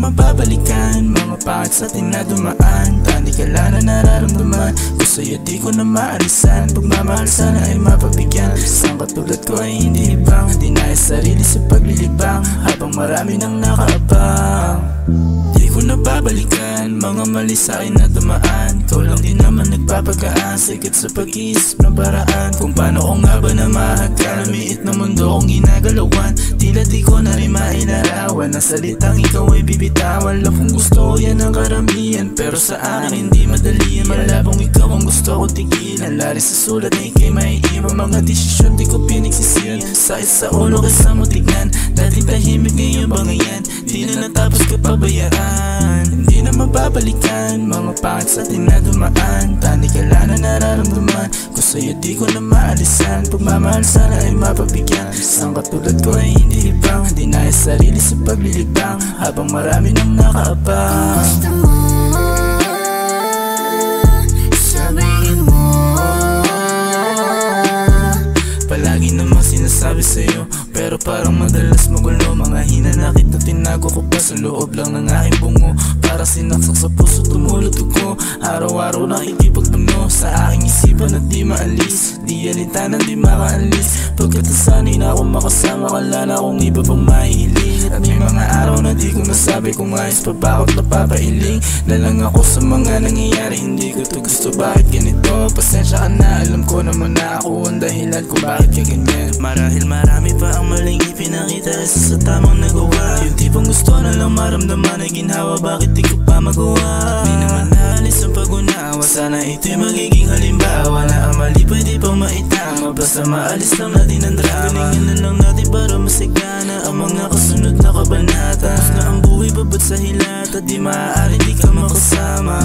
mababalikan mga pangit sa tinadumaan. Tandi ka lang na nararamdaman ko sa'yo, di ko na maalisan. Pagmamahal sana ay mapabigyan. Isang katulad ko ay hindi ibang dinaya sarili sa paglilibang habang marami nang nakaabang. Di ko na babalikan mga mali sa'kin na dumaan. Ikaw lang din naman nagpapagaan, sikat sa pag-iisip ng paraan kung paano ko nga ba na mahagkan. Lumiit na mundo kong ginagalawan, tila di ko na rin mailarawan. Ang salitang ikaw ay bibitawan lang kung gusto ko, yan ang karamihan. Pero sa akin hindi madali yan, malabong ikaw ang gusto ko tigilan. Lari sa sulat na ikay maiiwan, mga desisyon di ko pinagsisiyan. Sakit sa ulo kaysa mo tignan, dating tahimik ngayon bangayan. Di na natapos kapabayaan, hindi na mababalikan mga pangit sa tinadumaan. Tandi ka lang na nararamdaman ko sa'yo, di ko na maalisan. Pagmamahal sana ay mapabigyan. Isang katulad ko ay hindi ibang dinaya sarili sa paglilibang habang marami nang nakaabang. Gusto mo, sabihin mo. Palagi namang sinasabi sa'yo, pero parang madalas magulo. Mga hinanakit na tinago ko pa sa loob lang ng aking bungo. Parang sinaksak sa puso, tumulutog ko. Araw-araw nakikipagpuno sa aking isipan at di maalis. Di alitanan, di makaalis. Pagkatasanay na akong makasama, wala na akong iba pang mahihiling. At may mga araw na di ko masabi kung ayos pa ba ako't napapailing na lang ako sa mga nangyayari. Hindi ko to gusto, bakit ganito? Pasensya ka na, alam ko naman na ako ang dahilan kung bakit ka ganyan. Marahil marami pa ang maling ipinakita isa sa tamang nagawa. Yung tipong gusto na lang maramdaman ay ginhawa, bakit di ko pa magawa? Di naman naalis ang pag-unawa, sana ito'y magiging halimbawa na ang mali pwede pang maitama. Basta maalis lang natin ang drama, galingan na lang natin para masigana ang mga kasunod na kabanata. Tapos na ang buhay babad sa hilata, di maaari di ka makasama.